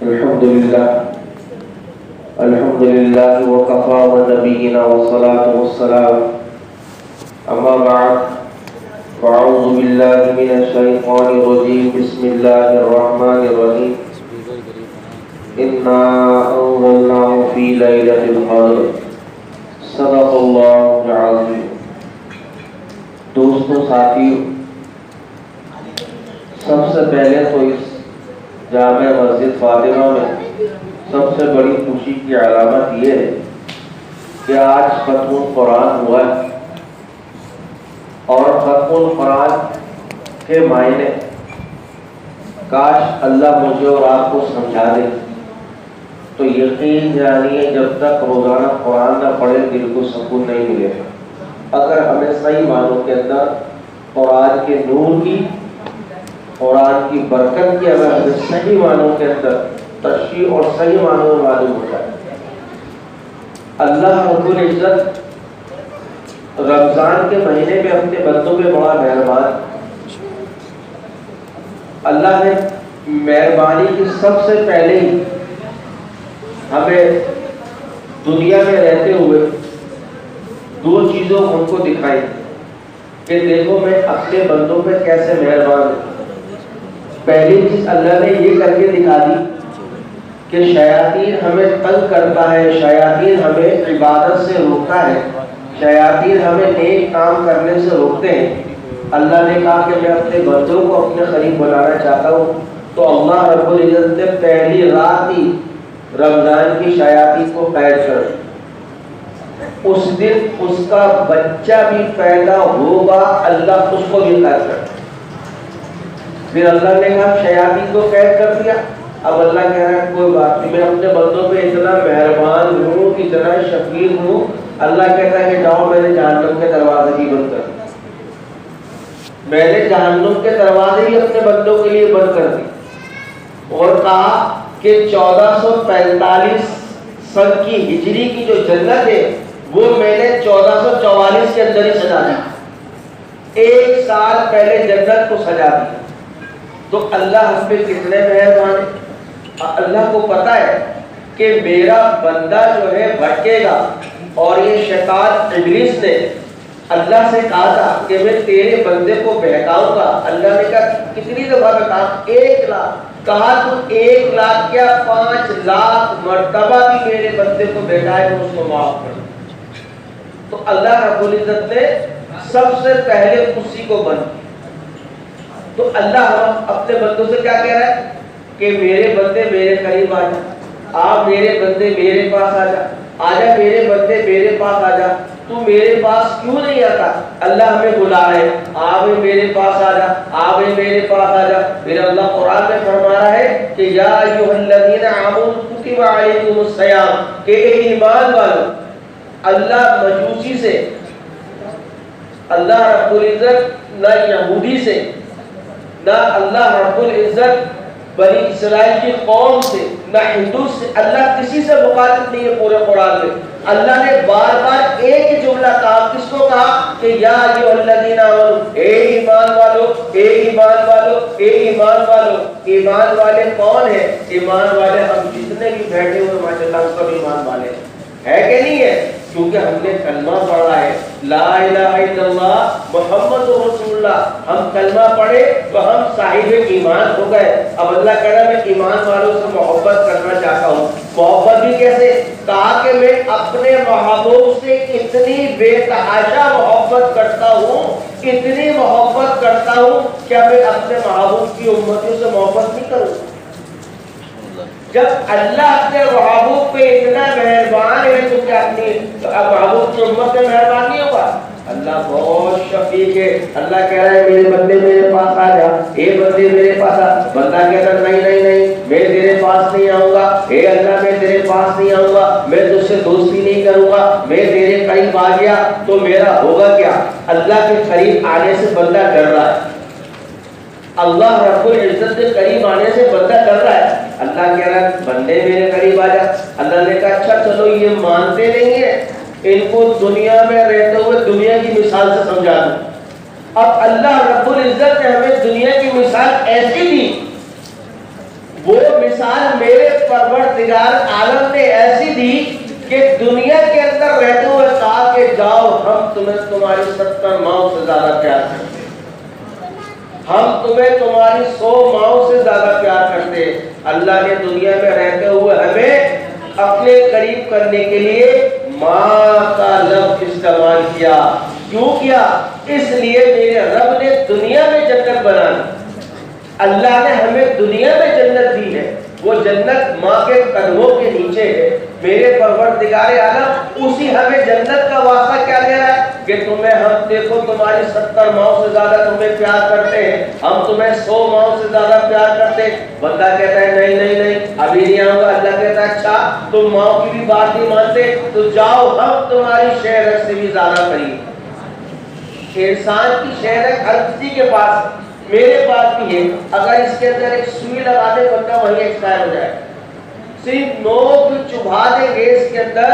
الحمد لله وكفى ونبينا والصلاة والسلام أما بعد فأعوذ بالله من الشيطان الرجيم بسم الله الرحمن الرحيم إنا أنزلناه في ليلة القدر صدق الله العظيم. دوستوں ساتھیو، سب سے پہلے تو اس جامع مسجد فاطمہ میں سب سے بڑی خوشی کی علامت یہ ہے کہ آج ختم القرآن ہوا ہے، اور ختم القرآن کے معنی کاش اللہ مجھے اور آپ کو سمجھا دے تو یقین جانیے جب تک روزانہ قرآن نہ پڑھے دل کو سکون نہیں ملے گا. اگر ہمیں صحیح معنوں کے اندر قرآن کے نور کی، قرآن کی برکت کی اگر ہمیں صحیح معنوں کے اندر تشریح اور صحیح معنوں میں معلوم ہو جائے. اللہ رب العزت رمضان کے مہینے میں اپنے بندوں پہ بڑا مہربان. اللہ نے مہربانی کی سب سے پہلے ہی ہمیں دنیا میں رہتے ہوئے دو چیزوں ان کو دکھائی کہ دیکھو میں اپنے بندوں پہ کیسے مہربان ہوں. پہلی چیز اللہ نے یہ کر کے دکھا دی کہ شیاطین ہمیں تنگ کرتا ہے، شیاطین ہمیں عبادت سے روکتا ہے، شیاطین ہمیں نیک کام کرنے سے روکتے ہیں. اللہ نے کہا کہ میں اپنے بندوں کو اپنے قریب بنانا چاہتا ہوں، تو اللہ رب العزت نے پہلی رات ہی رمضان کی شیاطین کو قید کر دی. اس دن اس کا بچہ بھی پیدا ہوگا، اللہ اس کو بھی قید کر. پھر اللہ نے کہا شیاطین کو قید کر دیا. اب اللہ کہہ رہا ہے کوئی بات نہیں، میں اپنے بندوں پہ اتنا مہربان ہوں، اتنا شفیق ہوں. اللہ کہتا ہے کہ جاؤ میں نے جہنم کے دروازے بھی بند کر دی. میں نے جہنم کے دروازے بھی اپنے بندوں کے لیے بند کر دی، اور کہا کہ 1445 سن کی ہجری کی جو جنت ہے وہ میں نے 1444 کے اندر ہی سجا دی. ایک سال پہلے جنت کو سجا دی. تو اللہ ہم پہ کتنے مہربان ہے. اللہ کو پتا ہے کہ میرا بندہ جو ہے بھٹکے گا، اور یہ شیطان ابلیس نے اللہ سے کہا تھا کہ میں تیرے بندے کو بہکاؤں گا. اللہ نے کہا کتنی دفعہ میں کہا 1 لاکھ. کہا تو 1 لاکھ کیا 5 لاکھ مرتبہ بھی میرے بندے کو بہکائے تو اس کو معاف کر. تو اللہ رب العزت نے سب سے پہلے اسی کو بند. تو اللہ اپنے بندوں سے کیا کہہ رہا ہے کہ میرے بندے میرے قریب آ جا. آپ میرے بندے میرے پاس آ جا. آجا میرے بندے میرے پاس آ جا. تو میرے پاس کیوں نہیں آتا؟ اللہ ہمیں بلا رہے ہیں، آپ میرے پاس آ جا، آپ میرے پاس آ جا. پھر اللہ قرآن میں فرما رہا ہے کہ یا ایھا الذین آمنوا کتب علیکم الصیام، کہ اے ایمان والو. اللہ مجوسی سے، اللہ رب العزت نہ یہودی سے، نہ اللہ رب العزت بنی اسرائیل کی قوم سے، نہ ہندو سے، اللہ کسی سے مخاطب نہیں ہے پورے قرآن میں. اللہ نے بار بار ایک جملہ کہا. کس کو کہا؟ کہ یا ایھا الذین آمنوا، اے ایمان والو، اے ایمان والو، اے ایمان والو. ایمان والے کون ہیں؟ ایمان والے ہم جتنے بھی بیٹھے ہوئے ماشاءاللہ سب ایمان والے ہیں. ہے کہ نہیں ہے؟ کیونکہ ہم نے کلمہ پڑھا ہے لا الہ الا اللہ محمد رسول اللہ. ہم کلمہ پڑھے تو ہم صاحب ایمان ہو گئے. اب اللہ کہہ رہا ہے میں ایمان والوں سے محبت کرنا چاہتا ہوں. محبت بھی کیسے؟ کہا کہ میں اپنے محبوب سے اتنی بے تحاشا محبت کرتا ہوں، اتنی محبت کرتا ہوں کہ میں اپنے محبوب کی امتیوں سے محبت نہیں کروں. جب اللہ اپنے محبوب پہ اتنا مہربان ہے تو کیا اپنی محبوب کی امت پہ مہربان نہیں ہوگا؟ اللہ بہت شفیق ہے. اللہ کہہ رہا ہے میرے بندے میرے پاس آ جا، اے بندے میرے پاس آ. بندہ کہتا نہیں نہیں نہیں میں تیرے پاس نہیں آؤں گا. اے اللہ میں تیرے پاس نہیں آؤں گا، میں تجھ سے دوستی نہیں کروں گا. میں تیرے قریب آ گیا تو میرا ہوگا کیا؟ اللہ کے قریب آنے سے بندہ ڈر رہا ہے. اللہ رب العزت کے قریب آنے سے بندہ ڈر رہا ہے. اللہ کہہ رہا ہے بندے میرے قریب آ جا. اللہ نے کہا اچھا چلو یہ مانتے نہیں ہیں، ان کو دنیا میں رہتے ہوئے دنیا کی مثال سے سمجھا دوں. اب اللہ رب العزت نے ہمیں دنیا کی مثال ایسی دی، وہ مثال میرے پروردگار عالم نے ایسی دی کہ دنیا کے اندر رہتے ہوئے کہا کہ جاؤ ہم تمہیں تمہاری 70 ماؤں سے زیادہ پیار کرتے ہیں، ہم تمہیں تمہاری 100 ماؤں سے زیادہ پیار کرتے ہیں۔ اللہ نے دنیا میں رہتے ہوئے ہمیں اپنے قریب کرنے کے لیے ماں کا لفظ استعمال کیا۔ کیوں کیا؟ اس لیے میرے رب نے دنیا میں جنت بنا دی، اللہ نے ہمیں دنیا میں جنت دی ہے، وہ جنت ماں کے قدموں کے نیچے ہے۔ میرے پروردگار عالم اسی ہمیں جنت کا واسطہ کیا دے رہا ہے کہ تمہیں ہم دیکھو تمہاری 70 ماؤں سے زیادہ تمہیں پیار کرتے ہیں، ہم تمہیں 100 ماؤں سے زیادہ پیار کرتے ہیں۔ بندہ کہتا ہے نہیں نہیں نہیں ابھی نہیں آؤں گا، اللہ کہتا ہے اچھا تم ماؤں کی بھی بات نہیں مانتے تو جاؤ ہم تمہاری شہرت سے بھی زیادہ قریب۔ انسان کی شہرت ہر کسی کے پاس، میرے پاس بھی ہے، اگر اس کے اندر ایک سوئی لگا دے بندہ وہیں ایکسپائر ہو جائے، صرف نوک چبھا دے گیس کے اندر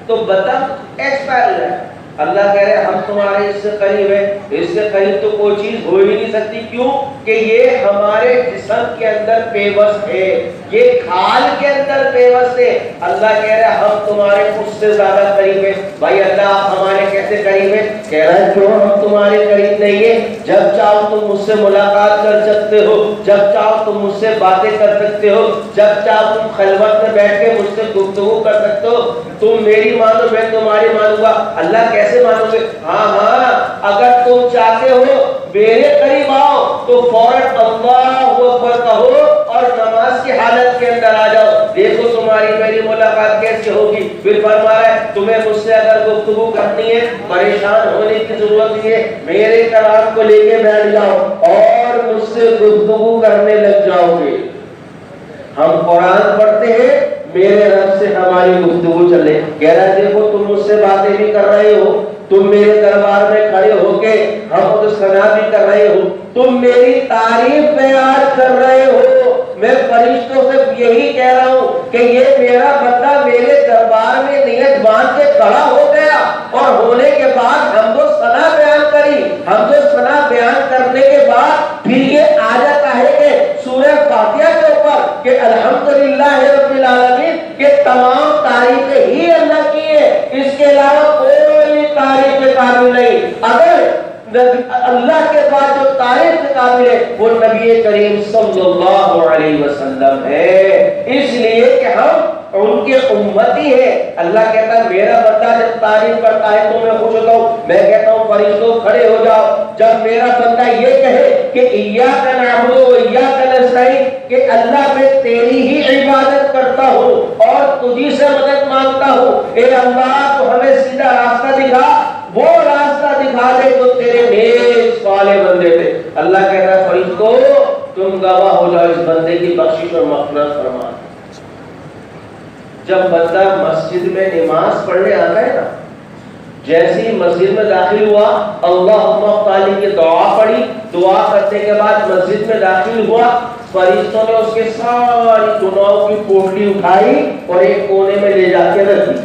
تو بندہ ایکسپائر ہو جائے۔ اللہ کہہ رہے ہم تمہارے اس سے قریب ہے، اس سے قریب تو کوئی چیز ہو ہی نہیں سکتی۔ کیوں کہ یہ ہمارے جسم کے اندر پیوست ہے، یہ کھال کے اندر پیوست ہے۔ اللہ کہہ رہے ہم تمہارے اس سے زیادہ قریب ہے۔ بھائی اللہ آپ ہمارے کیسے قریب ہیں؟ کہہ رہا ہے کیوں ہم تمہارے قریب نہیں ہیں؟ جب چاہو تم مجھ سے ملاقات کر سکتے ہو، جب چاہو تم مجھ سے باتیں کر سکتے ہو، جب چاہو تم خلوت میں بیٹھ کے مجھ سے گفتگو کر سکتے ہو، تم میری مانو میں تمہاری مانوں گا۔ اللہ کیسے مانو گے؟ ہاں اگر تم چاہتے ہو میرے قریب آؤ تو فوراً اللہ اکبر کہو اور نماز کی حالت کے اندر آ جاؤ، دیکھو تمہاری میری ملاقات کیسے ہوگی۔ پھر فرما رہا ہے تمہیں مجھ سے اگر گفتگو کرنی ہے پریشان ہونے کی ضرورت نہیں ہے، میرے کلام کو لے کے بیٹھ جاؤ اور مجھ سے گفتگو کرنے لگ جاؤ گے۔ ہم قرآن پڑھتے ہیں میرے رب سے ہماری گفتگو چلے۔ کہہ رہا ہے دیکھو تم مجھ سے باتیں بھی کر رہے ہو، تم میرے دربار میں کھڑے ہو کے حمد و ثنا بھی کر رہے ہو، تم میری تعریف بیان کر رہے ہو۔ میں فرشتوں سے یہی کہہ رہا ہوں کہ یہ میرا بندہ میرے دربار میں نیت باندھ کے کھڑا ہو گیا اور ہونے کے بعد حمد و ثنا بیان کری۔ حمد و ثنا بیان کرنے کے بعد پھر یہ آ جاتا ہے کہ سورہ فاتحہ کے اوپر کہ الحمدللہ رب العالمین کے تمام تعریفیں ہی اللہ کی ہے، اس کے علاوہ کوئی تعریف کے قابل نہیں۔ اگر اللہ کے بعد جو تعریف کے قابل ہے وہ نبی کریم صلی اللہ علیہ وسلم ہے، اس لیے کہ ہم ان کے امتی ہے۔ اللہ کہتا ہے میرا بندہ جب تعریف کرتا ہے تو میں خوش ہوتا ہوں، میں کہتا ہوں فرشتوں کھڑے ہو جاؤ۔ جب میرا بندہ یہ کہے کہ ایاک نعبد و ایاک نستعین، کہ اللہ میں تیری ہی عبادت کرتا ہوں اور تجھی سے مدد مانگتا ہوں، اے اللہ تو ہمیں سیدھا راستہ دکھا، وہ راستہ دکھا دے تو تیرے نیک صالح بندے تھے۔ اللہ کہتا ہے فرشتوں تم گواہ ہو جاؤ اس بندے کی بخشش اور مغفرت فرما۔ جب بندہ مسجد میں نماز پڑھنے آتا ہے نا، جیسے ہی مسجد میں داخل ہوا اللہم اغفر لی کی دعا پڑھی، دعا کرنے کے بعد مسجد میں داخل ہوا، فرشتوں نے اس کے ساری گناہوں کی پوٹلی اٹھائی اور ایک کونے میں لے جا کے رکھ دی۔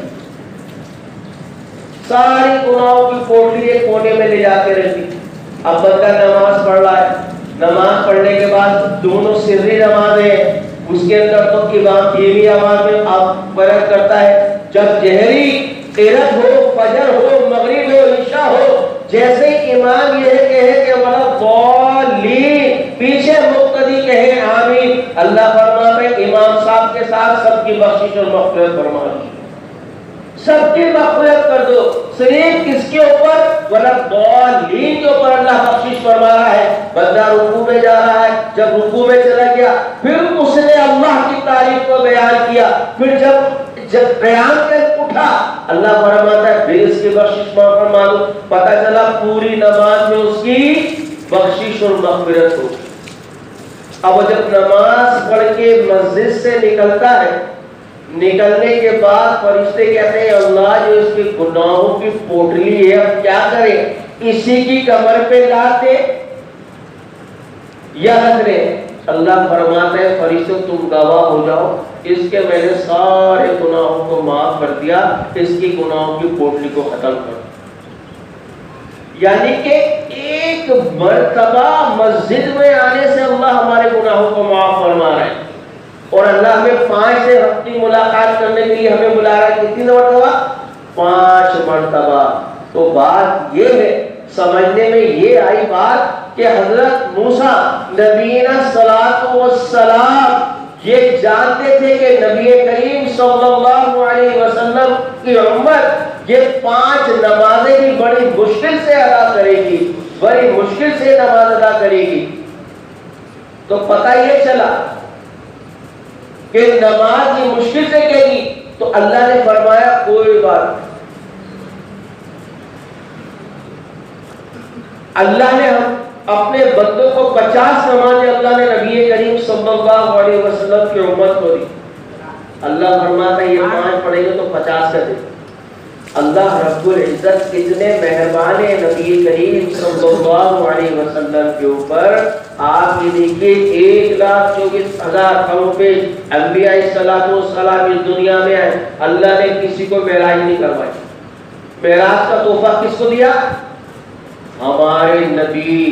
ساری گناہوں کی پوٹلی ایک کونے میں لے جا کے رکھ دی۔ اب بندہ نماز پڑھ رہا ہے، نماز پڑھنے کے بعد دونوں سری نماز ہے، اس کے اندر تو امام دھیمی آواز میں آپ فرق کرتا ہے، جب جہری قرات ہو، فجر ہو، مغرب ہو، عشاء ہو، جیسے امام یہ کہے کہ ولا ضالین، پیچھے مقتدی کہے آمین، اللہ فرماتا ہے امام صاحب کے ساتھ سب کی بخشش اور مغفرت فرما دی، سب کی مغفرت کر دو۔ صرف کس کے اوپر؟ ولا ضالین کے اوپر اللہ بخشش فرما رہا ہے۔ بندہ رکوع میں جا رہا ہے، جب رکوع میں چلا گیا پھر اس نے اللہ کی تعریف کو بیان کیا، پھر جب بیان کر اٹھا اللہ فرماتا ہے پھر اس کی بخشش فرما دو۔ پتہ چلا پوری نماز میں اس کی بخشش اور مغفرت ہو۔ اب جب نماز پڑھ کے مسجد سے نکلتا ہے، نکلنے کے بعد فرشتے کہتے ہیں اللہ جو اس کے گناہوں کی پوٹلی ہے اب کیا کریں، اسی کی کمر پہ لاد دے یا رکھ دے؟ اللہ فرماتا ہے فرشتوں تم گواہ ہو جاؤ، اس کے میں نے سارے گناہوں کو معاف کر دیا، اس کی گناہوں کی پوٹلی کو ختم کر دیا۔ یعنی کہ ایک مرتبہ مسجد میں آنے سے اللہ ہمارے گناہوں کو معاف فرما رہے ہیں۔ اور اللہ ہمیں 5 سے اپنی ملاقات کرنے کے لیے ہمیں بلا رہا ہے کتنی مرتبہ؟ 5 مرتبہ. تو بات یہ ہے، سمجھنے میں یہ آئی بات کہ حضرت موسیٰ نبینا صلاۃ والسلام یہ جانتے تھے کہ نبی کریم صلی اللہ علیہ وسلم کی امت یہ 5 نمازیں بھی بڑی مشکل سے ادا کرے گی، بڑی مشکل سے نماز ادا کرے گی. تو پتہ یہ چلا کہ نماز یہ مشکل سے کہے گی. تو اللہ نے فرمایا کوئی بات نہیں، اللہ نے اپنے بندوں کو 50 نمازیں اللہ نے نبی کریم صلی اللہ علیہ وسلم کی امت کو دی. اللہ فرماتا ہے یہ 5 پڑھیں گے تو 50 کا دے. اللہ رب العزت کتنے مہربان ہیں نبی کریم صلی اللہ علیہ وسلم کے اوپر. آپ یہ دیکھیے 1,24,000 قوم پہ انبیاء السلام اس دنیا میں آئے، اللہ نے کسی کو معراج نہیں کروائی. معراج کا تحفہ کس کو دیا؟ ہمارے نبی،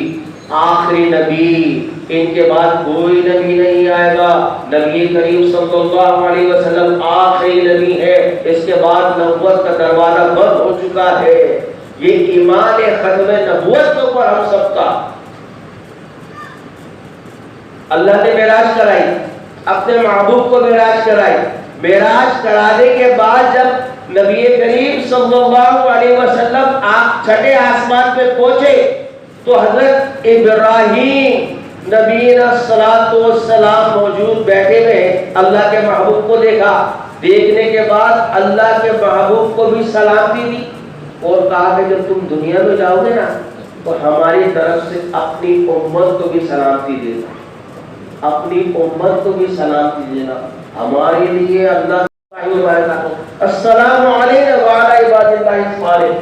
آخری نبی، ان کے بعد کوئی نبی نہیں آئے گا. نبی کریم صلی اللہ علیہ وسلم آخری نبی ہے، اس کے بعد نبوت کا دروازہ بند ہو چکا ہے. یہ ایمان ختم نبوت کے اوپر ہم سب کا. اللہ نے معراج کرائی، اپنے محبوب کو معراج کرائی. معراج کرانے کے بعد جب نبی کریم صلی اللہ علیہ وسلم چھٹے آسمان پہ پہنچے تو حضرت ابراہیم نبینا صلاۃ والسلام موجود بیٹھے ہوئے اللہ کے محبوب کو دیکھا. دیکھنے کے بعد اللہ کے محبوب کو بھی سلامتی دی اور کہا کہ جب تم دنیا میں جاؤ گے نا تو ہماری طرف سے اپنی امت کو بھی سلامتی دینا، اپنی امت کو بھی سلامتی دینا. ہمارے لیے اللہ السلام علیکم وعلی عباد اللہ الصالحین،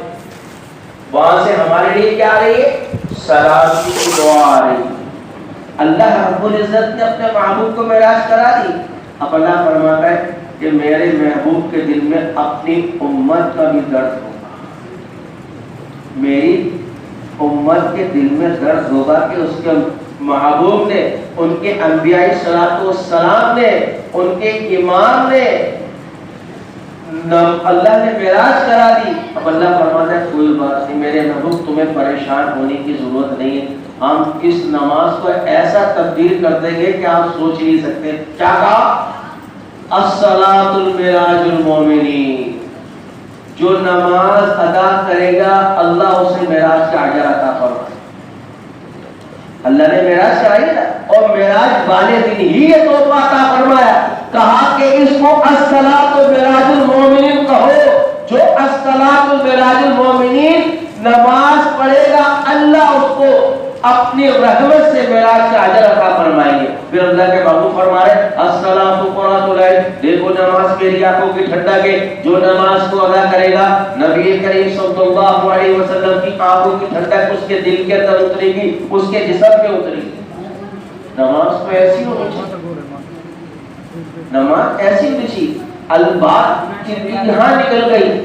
وہاں سے ہمارے لیے کیا آ رہی ہے؟ سلامتی کی دعا آ رہی ہے. اللہ رب العزت نے اپنے محبوب کو معراج کرا دی. اب اللہ فرماتا ہے کہ میرے محبوب کے دل میں اپنی امت کا بھی درد ہوگا، میری امت کے دل میں درد ہوگا کہ اس کے محبوب نے، ان کے انبیاء صلاۃ والسلام نے، ان کے امام نے، اللہ نے معراج کرا دی. اب اللہ فرماتا ہے کوئی بات نہیں میرے محبوب، تمہیں پریشان ہونے کی ضرورت نہیں ہے. ہم اس نماز کو ایسا تبدیل کر دیں گے کہ آپ سوچ نہیں سکتے. کیا کہا؟ الصلاۃ المعراج المومنین، جو نماز ادا کرے گا اللہ اسے معراج کا اجر عطا فرمائے. اللہ نے معراج کرائی نا، اور معراج والے دن ہی یہ تحفہ عطا فرمایا. کہا کہ اس کو الصلاۃ معراج المومنین کہو. جو الصلاۃ معراج المومنین نماز پڑھے گا اللہ اس کو اپنی رحمت سے معراج کا اجر عطا فرمائیں گے. پھر اللہ کے محبوب فرما رہے الصلاۃ قرۃ العین، دیکھو نماز میری آنکھوں کی ٹھنڈک ہے. جو نماز کو ادا کرے گا نبی کریم صلی اللہ علیہ وسلم کی آنکھوں کی ٹھنڈک اس کے دل کے اندر اترے گی، اس کے جسم پہ اترے گی. نماز تو ایسی ہونی چاہیے، نماز ایسی ہونی چاہیے. البات کی یہاں نکل گئی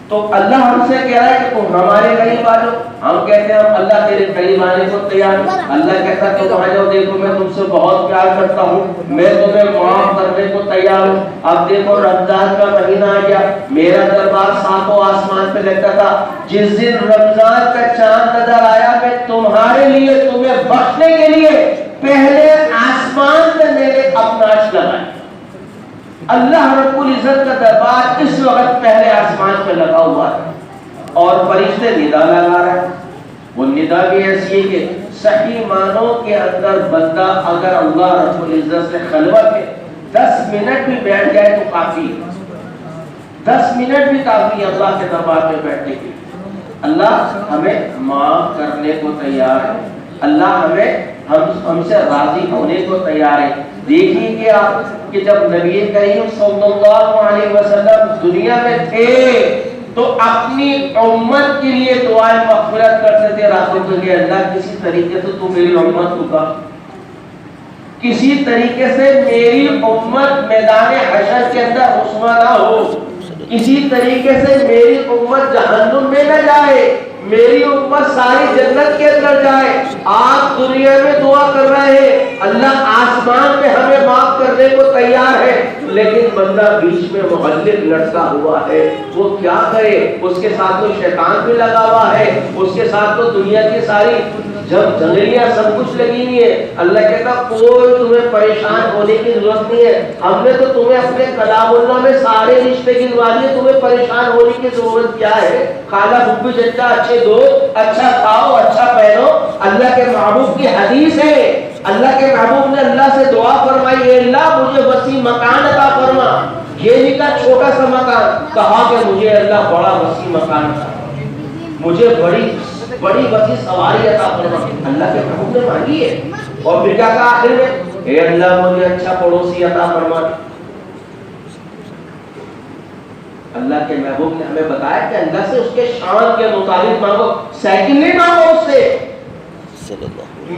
تو اللہ ہم سے کہہ رہا ہے کہ تم ہمارے قریب آ جاؤ. ہم کہتے ہیں ہم اللہ تیرے قریب آنے کو تیار ہوں. اللہ کہتا ہے تم آ جاؤ، دیکھو میں تم سے بہت پیار کرتا ہوں، میں تمہیں معاف کرنے کو تیار ہوں. اب دیکھو رمضان کا مہینہ آ گیا، میرا دربار 7 آسمان پہ لگتا تھا. جس دن رمضان کا چاند نظر آیا میں تمہارے لیے، تمہیں بخشنے کے لیے پہلے آسمان پہ میں نے اپنا عرش لگایا. اللہ رب العزت کا دربار اس وقت پہلے آسمان پہ لگا ہوا ہے اور فرشتے ندا لگا رہے ہیں. وہ ندا بھی ایسی ہے کہ صحیح معنوں کے اندر بندہ اگر اللہ رب العزت سے خلوت میں 10 منٹ بھی بیٹھ جائے تو کافی ہے. 10 منٹ بھی کافی ہے اللہ کے دربار میں بیٹھنے کے. اللہ ہمیں معاف کرنے کو تیار ہے، اللہ ہم سے راضی ہونے کو تیار ہے. دیکھیں گے آپ کہ جب نبی کریم صلی اللہ علیہ وسلم دنیا میں تھے تو اپنی امت کے لیے دعائیں مغفرت کرتے تھے. راتوں کے اللہ کسی طریقے سے تو میری امت کو کا، کسی طریقے سے میری امت میدان حشر کے اندر رسوا نہ ہو، کسی طریقے سے میری امت جہنم میں نہ جائے، میری امت ساری جنت کے اندر جائے. آپ دنیا میں دعا کر رہے ہیں، اللہ آسمان پہ ہمیں معاف کرنے کو بندہ بیچ میں معلق لٹکا ہوا ہے، وہ کیا کرے؟ اس کے ساتھ تو شیطان بھی لگا ہوا ہے، اس کے ساتھ تو دنیا کی ساری جب جنگلیاں سب کچھ لگی ہوئی ہے۔ اللہ کہتا کوئی تمہیں پریشان ہونے کی ضرورت نہیں ہے، ہم نے تو تمہیں اپنے کلام اللہ میں سارے رشتے گنوا دیے، تمہیں پریشان ہونے کی ضرورت کیا ہے؟ کھانا بھوک چچا اچھے دو، اچھا کھاؤ، اچھا پہنو۔ اللہ کے محبوب کی حدیث ہے، اللہ کے محبوب نے اللہ سے دعا فرمائی، اے اللہ مجھے وسیع مکان عطا فرما۔ یہ نہیں کہا چھوٹا سا مکان، کہا کہ مجھے اللہ بڑا وسیع مکان عطا فرما، مجھے بڑی وسیع سواری عطا فرما۔ اللہ کے محبوب نے مانگی ہے، اور پھر کیا کہا آخر میں؟ اے اللہ مجھے اچھا پڑوسی عطا فرما۔ اللہ کے محبوب نے ہمیں بتایا کہ اللہ سے اس کے شان کے مطابق مانگو، سیکنڈ نہیں مانگو اس سے۔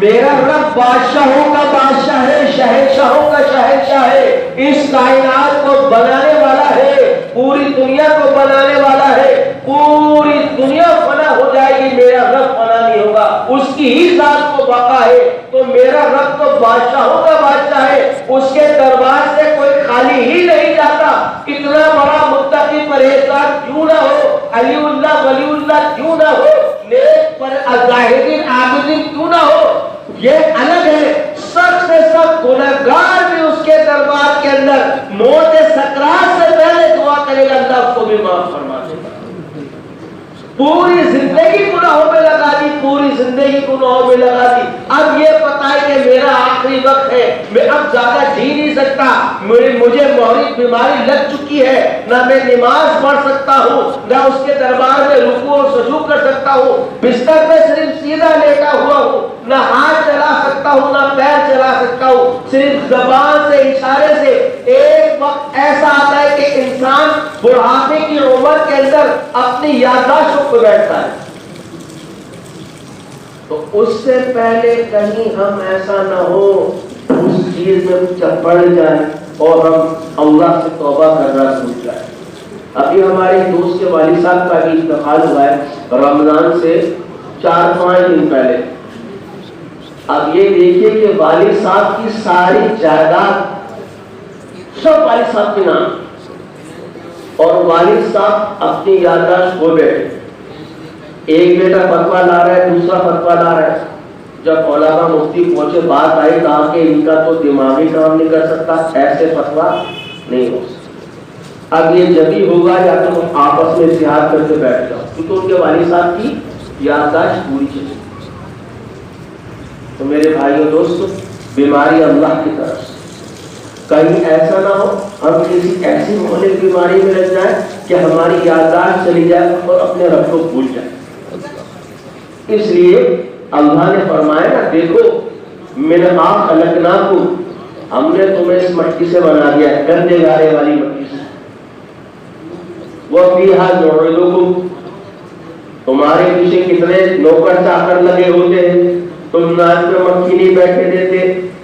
میرا رب بادشاہوں کا بادشاہ ہے، شہنشاہوں کا شہنشاہ ہے، اس کائنات کو بنانے والا ہے، پوری دنیا کو بنانے والا ہے۔ پوری دنیا فنا ہو جائے گی، میرا رب فنا نہیں ہوگا، اس کی ہی ذات کو بقا ہے۔ تو میرا رب تو بادشاہوں کا بادشاہ ہے، اس کے دربار سے کوئی خالی ہی نہیں جاتا۔ اتنا بڑا متقی پرہیزگار کیوں نہ ہو، علی اللہ ولی اللہ کیوں نہ ہو، نیک پر زاہدین عابدین کیوں نہ ہو، یہ الگ ہے۔ سخت سے سخت گنہگار بھی اس کے دربار کے اندر موت سکرات سے پہلے دعا کرے گا، اللہ اس کو بھی معاف فرما دے گا۔ پوری زندگی گناہوں میں لگا دی، پوری زندگی گناہوں میں لگا دی، اب یہ پتا ہے کہ میرا آخری وقت ہے، میں اب زیادہ جی نہیں سکتا، مجھے موت بیماری لگ چکی ہے، نہ میں نماز پڑھ سکتا ہوں، نہ اس کے دربار میں رکوع اور سجود کر سکتا ہوں، بستر پہ صرف سیدھا لیٹا ہوا ہوں، نہ ہاتھ چلا سکتا ہوں نہ پیر چلا سکتا ہوں، صرف زبان سے اشارے سے۔ ایک وقت ایسا آتا ہے کہ انسان بڑھاپے کی عمر کے اندر اپنی یادداشت کو بیٹھتا ہے، تو اس سے پہلے کہیں ہم ایسا نہ ہو اس چیز میں چپڑ جائے اور ہم اللہ سے توبہ کرنا بھول جائیں۔ ابھی ہمارے دوست کے والد صاحب کا بھی انتقال ہوا ہے رمضان سے 4-5 دن پہلے۔ اب یہ دیکھیے کہ والد صاحب کی ساری جائیداد سب والد صاحب کے نام، اور والد صاحب اپنی یادداشت کھو بیٹھے۔ ایک بیٹا فتویٰ لا رہا ہے، دوسرا فتویٰ لا رہا ہے۔ جب علماء مفتی پہنچے، بات آئی، کہا کہ ان کا تو دماغی کام نہیں کر سکتا، ایسے فتویٰ نہیں ہو سکتا۔ اب یہ جب ہی ہوگا یا تو آپس میں اتحاد کر کے بیٹھ جاؤ، کیونکہ ان کے والد صاحب کی یادداشت پوری چیز۔ تو میرے بھائیو دوستو، بیماری اللہ کی طرف سے، کہیں ایسا نہ ہو ہم کسی ایسی مہلک بیماری میں لگ جائیں کہ ہماری یادداشت چلی جائے اور اپنے رب کو بھول جائے۔ اس لیے اللہ نے فرمایا نا، دیکھو منہا خلقناکم، ہم نے تمہیں اس مٹی سے بنا دیا ہے، گندے گارے والی مٹی سے، وفیہا نعیدکم، تمہارے پیچھے کتنے نوکر چاکر لگے ہوتے ہیں، تم ناچ میں مکھی نہیں بیٹھے دیتے،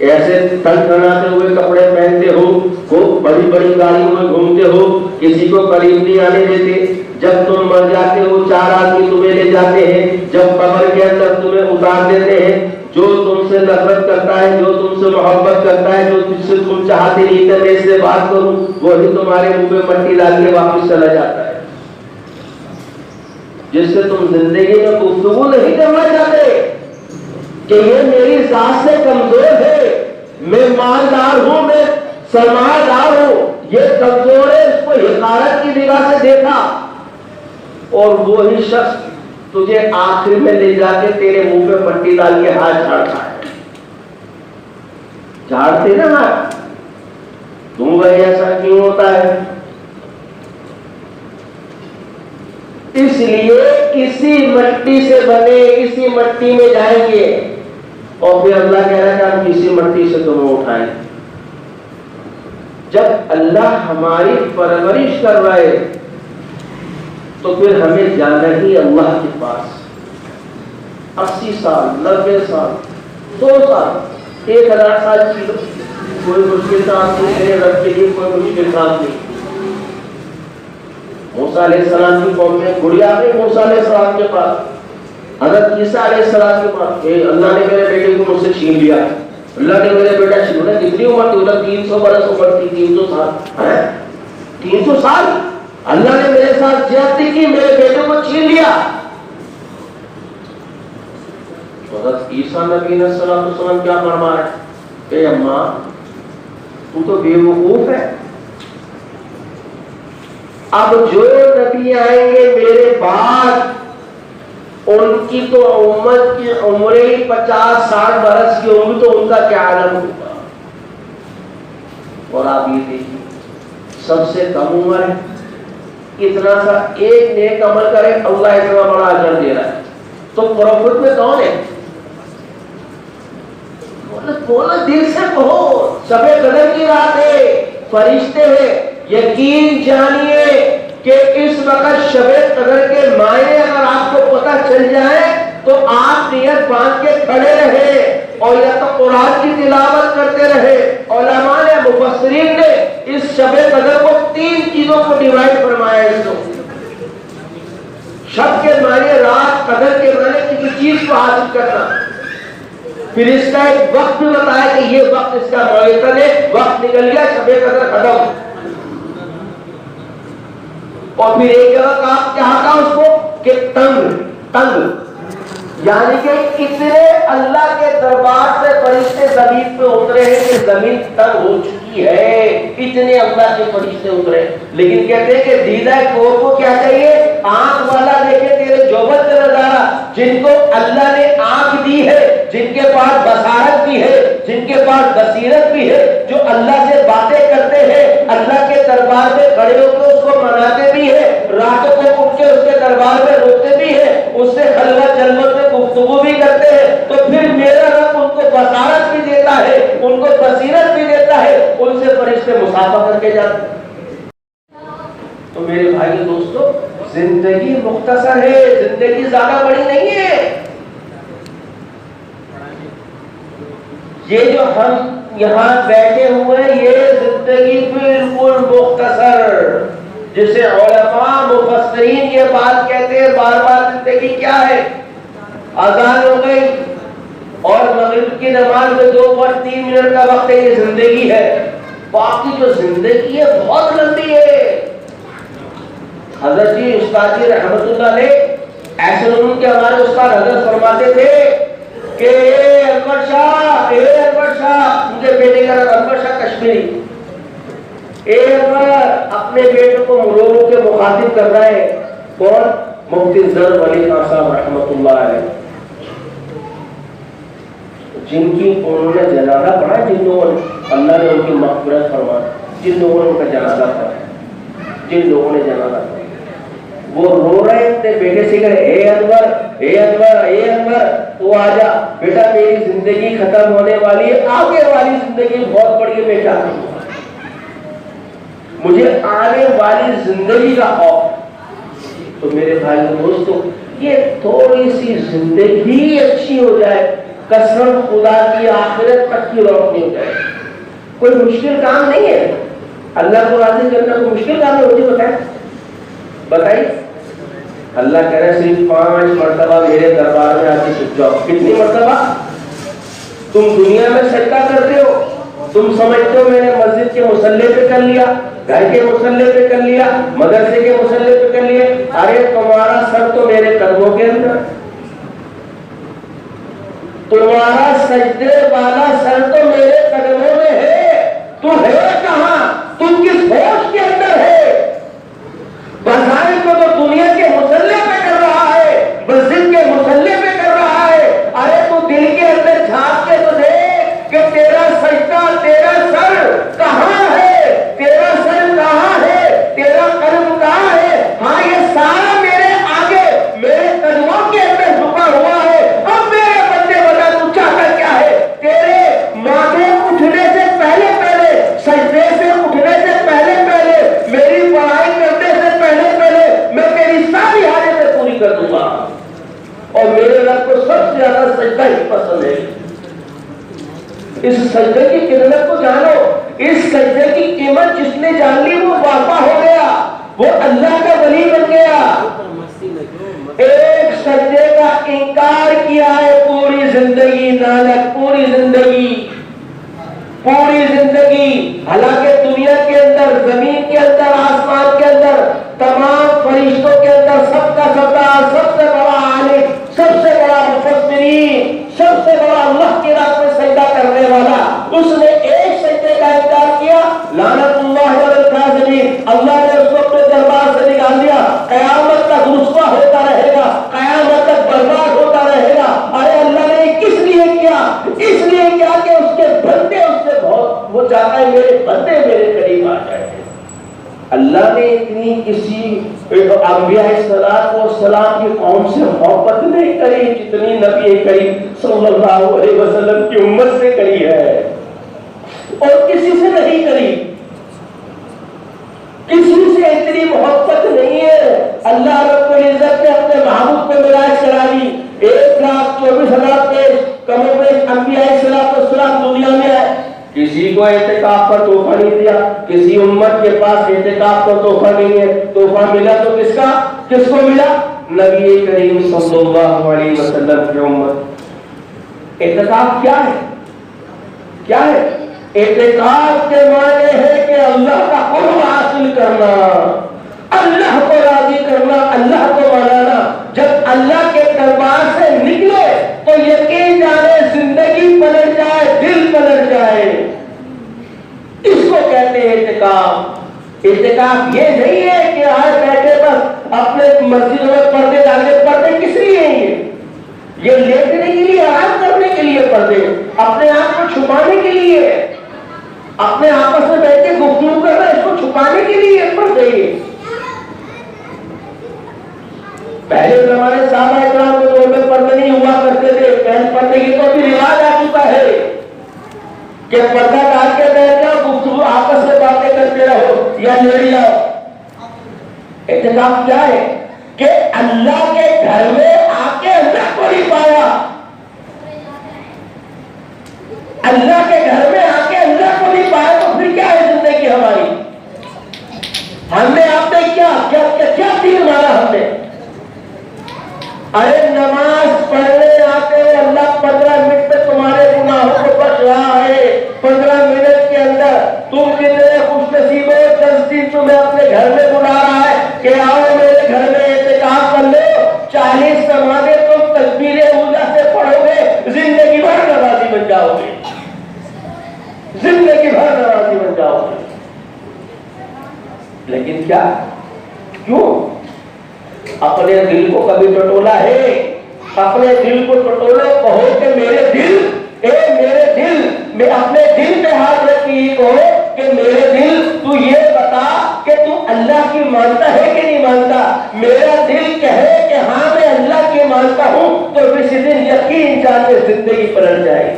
ایسے تن تناتے ہوئے کپڑے پہنتے ہو، کو بڑی بڑی گاڑیوں میں گھومتے ہو، کسی کو قریب نہیں آنے دیتے، جب تم مر جاتے ہو 4 آدمی تمہیں لے جاتے ہیں، جب قبر کے اندر تمہیں اتار دیتے ہیں، جو تم سے نفرت کرتا ہے، جو تم سے محبت کرتا ہے، جو تم سے تم چاہتے نہیں کہ میں اس سے بات کروں، وہی تمہارے منہ میں مٹی ڈال کے واپس چلا جاتا ہے۔ جس سے تم زندگی میں گفتگو نہیں کرنا چاہتے کہ یہ میری ذات سے کمزور ہے، میں مالدار ہوں، میں سرمایہ دار ہوں، یہ کمزور ہے، اس کو حقارت کی نگاہ سے دیکھا، اور وہی شخص تجھے آخر میں لے جا کے تیرے منہ پہ پٹی ڈال کے ہاتھ جھاڑتا ہے۔ جھاڑتے نا ہاتھ، تم بھائی ایسا کیوں ہوتا ہے؟ اس لیے کسی مٹی سے بنے، کسی مٹی میں جائیں گے، اور پھر اللہ کہہ رہا ہے کہ ہم کسی مٹی سے تمہیں اٹھائیں۔ جب اللہ ہماری پرورش کر رہا ہے تو پھر ہمیں جانا ہی اللہ کے پاس۔ 80 سال، 90 سال، 100 سال، 1000 سال کی کوئی مشکل کام نہیں، میرے رب کے لیے کوئی مشکل کام نہیں۔ موسیٰ علیہ السلام کی قوم میں گڑیا گئی موسیٰ علیہ السلام کے پاس، حضرت عیسیٰ علیہ السلام کے پاس، کہ اللہ نے میرے بیٹے کو مجھ سے چھین لیا، اللہ نے میرے بیٹا چھین لیا۔ کتنی عمر تھی؟ 300 برس عمر تھی، 300 سال۔ 300 سال اللہ نے میرے ساتھ زیادتی کی، میرے بیٹے کو چھین لیا. حضرت عیسیٰ نبی علیہ السلام کیا فرما رہے ہیں کہ اماں تو تو بے وقوف ہے. اب جو نبی آئیں گے میرے بعد ان کی تو امت کی عمریں 50-60 برس کی ہوگی، تو ان کا کیا عالم ہوگا. اور آپ یہ دیکھیے سب سے کم عمر ہے، اتنا سا ایک نیک عمل کرے اللہ اتنا بڑا اجر دے رہا ہے. تو پروفٹ میں کون ہے؟ بولو دل سے کہو، شب قدر کی رات ہے، فرشتے ہیں. یقین جانیے کہ اس وقت شب قدر کے معنی اگر آپ کو پتہ چل جائے تو آپ نیت باندھ کے کھڑے رہے اور یا تو قرآن کی تلاوت کرتے رہے. علماء نے مفسرین نے اس شب قدر کو 3 چیزوں کو ڈیوائڈ فرمایا ہے. شب کے معنی رات، قدر کے معنی کسی چیز کو حاصل کرنا. پھر اس کا ایک وقت بھی بتایا کہ یہ وقت اس کا معیتن ہے، وقت نکل گیا شب قدر ختم. اور پھر ایک جگہ کہا تھا اس کو کہ تنگ یعنی کہ اتنے اللہ کے دربار سے فرشتے زمین پہ اترے ہیں کہ زمین تنگ ہو چکی ہے، اتنے اللہ کے فرشتے اترے. لیکن کہتے ہیں کہ دیدہ کور کو کیا چاہیے؟ آنکھ والا دیکھے تیرے جوبت کا نظارہ. جن کو اللہ نے آنکھ دی ہے، جن کے پاس بصارت بھی ہے، جن کے پاس بصیرت بھی ہے، جو اللہ سے باتیں کرتے ہیں، اللہ کے دربار میں کھڑے ہو کے اس کو مناتے بھی ہیں، راتوں کو اٹھ کے اس کے دربار میں روتے بھی ہیں، اس سے خلوت جلوت میں گفتگو بھی کرتے ہیں. تو پھر میرا رب ان کو بصارت بھی دیتا ہے، ان کو بصیرت بھی دیتا ہے، ان سے فرشتے مصافحہ کر کے جاتے ہیں. تو میرے بھائی دوستو، زندگی مختصر ہے، زندگی زیادہ بڑی نہیں ہے. یہ جو ہم یہاں بیٹھے ہوئے ہیں یہ زندگی بالکل مختصر، جسے علماء مفسرین یہ بات کہتے ہیں بار بار، زندگی کیا ہے؟ اذان ہو گئی اور مغرب کی نماز میں 2 اور 3 منٹ کا وقت ہے، یہ زندگی ہے. باقی جو زندگی ہے بہت لمبی ہے. حضرت جی استاد جی رحمت اللہ علیہ ایسے لوگوں کے ہمارے استاد حضرت فرماتے تھے کہ اے انور شاہ، مجھے بیٹے کا نام انور شاہ کشمیری، اے انور اپنے بیٹے کو رو کے مخاطب کر رہا ہے. کون؟ مفتی ظفر ولی خان صاحب رحمت اللہ علیہ، جن کی انہوں نے جنازہ پڑھا، جن لوگوں نے اللہ نے ان کی مغفرت فرمائی، جن لوگوں نے ان کا جنازہ پڑھا، جن لوگوں نے جنازہ پڑھا، وہ رو رہے اپنے بیٹے سے کہ اے انور اے انور اے انور تو آجا بیٹا، میری زندگی ختم ہونے والی ہے، آگے والی زندگی بہت بڑی ہے بیٹا، مجھے آنے والی زندگی کا خوف. تو میرے بھائی دوستو، یہ تھوڑی سی زندگی اچھی ہو جائے، قسم خدا کی آخرت تک کی روشنی ہو جائے. کوئی مشکل کام نہیں ہے، اللہ کو راضی کرنا کوئی مشکل کام ہے؟ مجھے بتائیے. اللہ کہہ رہے صرف 5 مرتبہ میرے دربار میں آ کے جھک جاؤ. کتنی مرتبہ؟ تم دنیا میں سجدہ کرتے ہو، تم سمجھتے ہو میں نے مسجد کے مصلی پہ کر لیا، گھر کے مصلی پہ کر لیا، مدرسے کے مصلی پہ کر لیا. ارے تمہارا سر تو میرے قدموں کے اندر، تمہارا سجدے والا سر تو میرے قدموں میں ہے. تم ہے کہاں؟ تم کس ہوش کے اندر ہے؟ بظاہر کو تو دنیا کے مصلی پہ کر رہا ہے، مسجد کے مصلی پہ کر رہا ہے. ارے تو دل کے اندر جھانک کے تو دیکھ کہ تیرا سجدہ، تیرا سر کہاں ہے، تیرا سر کہاں ہے، تیرا قلب کہاں ہے. ہاں یہ سارا میرے آگے میرے قدموں کے اندر جھکا ہوا ہے. اب میرے بندے بتا تو چاہتا کیا ہے؟ تیرے ماتھے اٹھنے سے پہلے پہلے، سجدے سے اٹھنے سے پہلے پہلے، میری پڑھائی کرنے سے پہلے پہلے میں تیری ساری حاجتیں پوری کر دوں گا. اور میرے رب کو سب سے زیادہ سجدہ ہی پسند ہے. اس سجدے کی قیمت کو جانو. اس سجدے کی قیمت جس نے جان لی وہ واقع ہو گیا، وہ اللہ کا ولی بن گیا. ایک سجدے کا انکار کیا ہے پوری زندگی، نالک پوری زندگی، حالانکہ دنیا کے اندر، زمین کے اندر، بندے میرے قریب آ جائیں۔ اللہ نے اتنی کسی انبیاء السلام کی قوم سے محبت نہیں کری جتنی نبی کریم صلی اللہ علیہ وسلم کی امت سے کری ہے، اور کسی سے نہیں کری، کسی سے اتنی محبت نہیں ہے۔ اللہ رب العزت نے اپنے محبوب کو معراج کرا دی، 1,24,000 پیش کم و بیش انبیاء السلام دنیا میں آئے، کسی کو اعتکاف کا تحفہ نہیں دیا، کسی امت کے پاس اعتکاف کا تحفہ نہیں ہے۔ تحفہ ملا تو کس کو ملا؟ نبی کریم صلی اللہ علیہ وسلم کی امت۔ اعتکاف کیا ہے؟ کیا ہے؟ اعتکاف کے معنی ہے کہ اللہ کا قرب حاصل کرنا، اللہ کو راضی کرنا، اللہ کو منانا۔ جب اللہ کے دربار سے نکلے تو یقین جانے زندگی پلٹ جائے، دل پلٹ جائے، اس کو کہتے ہیں اعتکاف۔ اعتکاف یہ نہیں ہے کہ آج بیٹھے بس اپنے مسجد میں پردے ڈالنے، پردے کس لیے ہیں؟ یہ لیٹنے کے لیے، آرام کرنے کے لیے پردے، اپنے آپ کو چھپانے کے لیے، اپنے آپس میں بیٹھ کے گفتگو کرنا، اس کو چھپانے کے لیے پردے۔ پہلے زمانے صحابہ اکرام کے دور میں پردے نہیں ہوا کرتے تھے، پردے کی تو بھی رواج آ چکا ہے کہ پردہ ڈال کے بیٹھ جاؤ، گفتگو آپس میں باتیں کرتے رہو یا لیٹ جاؤ۔ اعتکاف کیا ہے؟ کہ اللہ کے گھر میں آ کے اللہ کو نہیں پایا، اللہ کے گھر میں آ کے اللہ کو نہیں پایا تو پھر کیا ہے زندگی ہماری؟ ہم نے آپ نے کیا تیر مارا ہم نے؟ ارے نماز پڑھنے آتے ہو، اللہ 15 منٹ میں تمہارے گناہوں کو بخش رہا ہے، 15 منٹ کے اندر تم کتنے خوش نصیب ہو، 10 دن تمہیں اپنے گھر میں بلا رہا ہے کہ آؤ میرے گھر میں اعتکاف کر لو، 40 نمازیں تم تکبیر اولیٰ سے پڑھو گے، زندگی بھر نمازی بن جاؤ گے، زندگی بھر نمازی بن جاؤ گے۔ لیکن کیا؟ کیوں؟ اپنے دل کو کبھی ٹٹولا ہے؟ اپنے دل کو ٹٹولو، کہو کہ میرے دل، میرے دل، میں اپنے دل پہ ہاتھ رکھی کہو کہ میرے دل تو یہ بتا کہ تو اللہ کی مانتا ہے کہ نہیں مانتا۔ میرا دل کہے کہ ہاں میں اللہ کی مانتا ہوں تو کسی دن یقین جان کے زندگی پلٹ جائے۔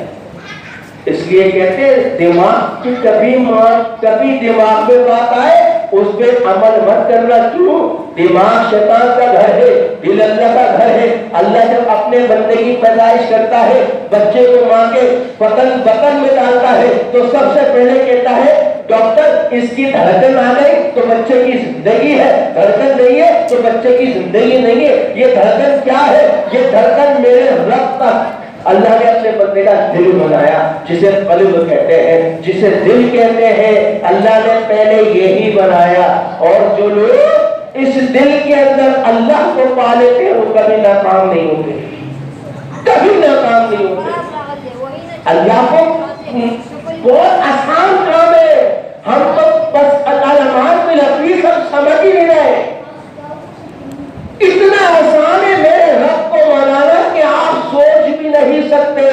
اس لیے کہتے ہیں دماغ کی کبھی دماغ میں بات آئے اس پہ عمل مت کرنا۔ کیوں؟ دماغ شیطان کا گھر ہے، دل اللہ کا گھر ہے۔ اللہ جب اپنے بندے کی پیدائش کرتا ہے، بچے کو ماں کے بطن میں ڈالتا ہے تو سب سے پہلے کہتا ہے ڈاکٹر اس کی دھڑکن آ گئی تو بچے کی زندگی ہے، دھڑکن نہیں ہے تو بچے کی زندگی نہیں ہے۔ یہ دھڑکن کیا ہے؟ یہ دھڑکن میرے رب تک اللہ نے اپنے بندے کا دل بنایا، جسے قلب کہتے ہیں، جسے دل کہتے ہیں، اللہ نے پہلے یہی بنایا۔ اور جو لوگ اس دل کے اندر اللہ کو پا لیتے ہیں وہ کبھی ناکام نہیں ہوتے، کبھی ناکام نہیں ہوتے۔ اللہ کو بہت آسان کام ہے، ہم تو بس علامات میں لفظ ہم سمجھ ہی نہیں رہے۔ اتنا آسان ہے میرے رب کو منانا کہ آپ سوچ بھی نہیں سکتے۔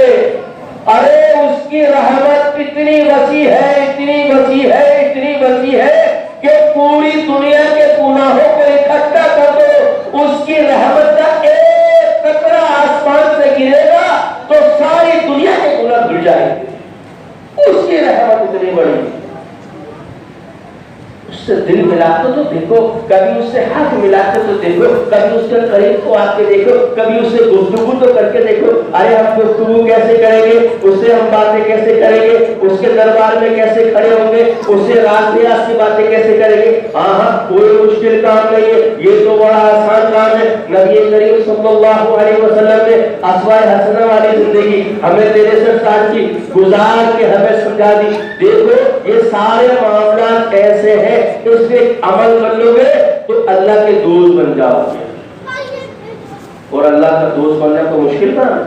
ارے اس کی رحمت اتنی وسیع ہے، اتنی وسیع ہے، اتنی وسیع ہے کہ پوری دنیا کے گناہوں کو اکٹھا کر دو، اس کی رحمت کا ایک قطرہ آسمان سے گرے گا تو ساری دنیا کے گناہ دھل جائیں گے۔ اس کی رحمت اتنی بڑی، اس سے دل ملاتے تو دیکھو، کبھی اس سے ہاتھ ملاتے تو دیکھو، کبھی اس کے قریب کو آ کے دیکھو، کبھی اس سے گفتگو تو کر کے دیکھو۔ ارے ہم گفتگو کیسے کریں گے؟ اس سے ہم باتیں کیسے کریں گے؟ اس کے دربار میں کیسے کھڑے ہوں گے؟ اس سے راز نیاز کی باتیں کیسے کریں گے؟ ہاں کوئی مشکل کام نہیں ہے، یہ تو بڑا آسان کام ہے۔ نبی کریم صلی اللہ علیہ وسلم نے اسوائے حسنہ والی زندگی ہمیں 63 سال کی گزار کے ہمیں سمجھا دی۔ دیکھو یہ سارے معاملات ایسے ہیں، اس پہ عمل کر لو گے تو اللہ کے دوست بن جاؤ گے، اور اللہ کا دوست بننا تو مشکل کام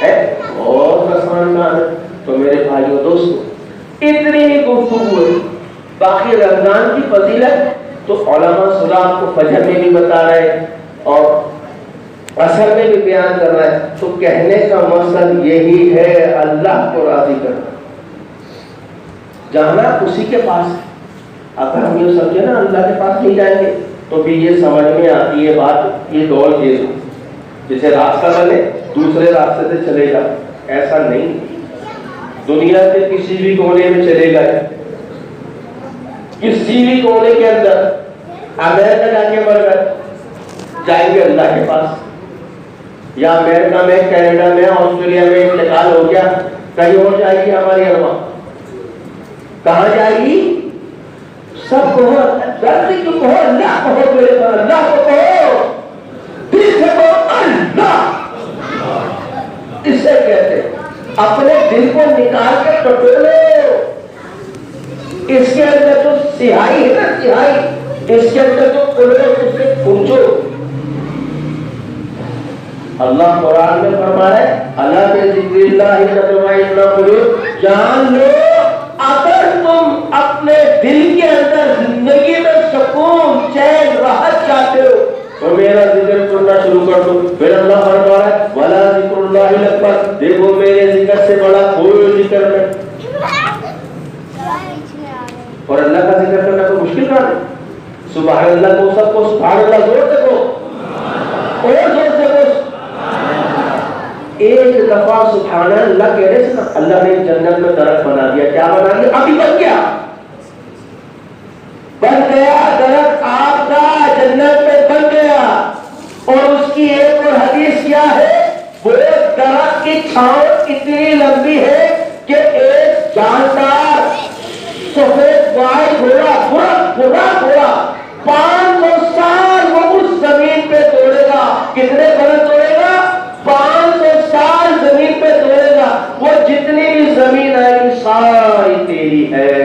ہے، بہت آسان کام ہے۔ تو میرے بھائیوں دوستوں، اتنی ہی گفتگو ہے۔ باقی رمضان کی فضیلت تو علماء سلام کو فجر میں بھی بتا رہے ہیں اور عصر میں بھی بیان کر رہے ہیں۔ تو کہنے کا مقصد یہی ہے، اللہ کو راضی کرنا، جانا اسی کے پاس ہے. اگر ہم یہ سمجھے نا اللہ کے پاس نہیں جائیں گے تو پھر یہ سمجھ میں آتی ہے بات یہ دوڑ کے جیسے راستہ بنے دوسرے راستے سے چلے جا. ایسا نہیں. دنیا کے کسی بھی کونے میں چلے گئے, کسی بھی کونے کے اندر, امریکہ جا کے مر گئے, جائیں گے اللہ کے پاس. یا امریکہ میں, کینیڈا میں, آسٹریلیا میں انتقال ہو گیا, کہیں اور جائے گی ہماری ارواح. کہاں جائے گی؟ سب کہو درد کو کہو اللہ کہو, میرے پر اللہ کو کہو, دل سے کہو اللہ. اسے کہتے اپنے دل کو نکال کے ٹٹولو. اس کے اندر جو سیاہی ہے نا, سیاہی, اس کے اندر جو کھلو اسے پوچھو. اللہ قرآن میں فرما ہے اللہ کے ذکر اللہ تطمئن القلوب. جان لو اگر تم اپنے دل کے اندر زندگی میں سکون, چین, راحت چاہتے ہو تو میرا ذکر کرنا شروع کر دو. پھر اللہ فرما رہا ہے ولا ذکر اللہ اکبر. دیکھو میرے ذکر سے بڑا کوئی ذکر نہیں. اور اللہ کا ذکر کرنا کوئی مشکل کام ہے. سبحان اللہ کو سب کو سبحان اللہ زور سے کہو, اور زور سے کہو. ایک دفعہ سبحان اللہ کہنے سے اللہ نے جنت میں درخت بنا دیا. کیا بنا دیا؟ ابھی بن گیا, بن گیا درخت آپ کا جنت میں بن گیا. اور اس کی ایک اور حدیث کیا ہے, وہ درخت کی چھاؤں اتنی لمبی ہے کہ ایک جاندار سفید گائے گھوڑا 500 سال وہ اس زمین پہ دوڑے گا. کتنے برس دوڑے گا؟ 500 سال زمین پہ دوڑے گا. وہ جتنی بھی زمین آئے گی ساری تیری ہے.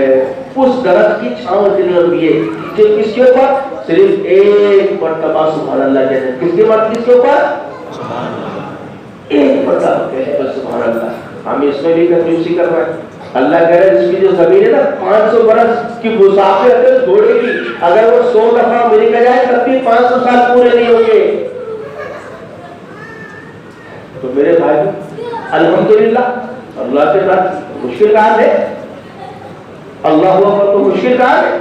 اس درخت کی چھاؤں اتنی لمبی ہے کہ کس کے اوپر صرف ایک مرتبہ سبحان اللہ کہتے ہیں. کس کے اوپر ایک مرتبہ کہتے ہیں سبحان اللہ. ہم اس میں بھی کنجوسی کر رہے ہیں. اللہ کہہ رہے ہیں اس کی جو زمین ہے نا 500 برس کی مسافت دوڑے گی. اگر وہ 100 دفعہ امریکہ جائے تب بھی 500 سال پورے نہیں ہوں گے. تو میرے بھائی الحمدللہ اللہ کے ساتھ مشکل کام ہے. اللہ اکبر تو مشکل کام ہے.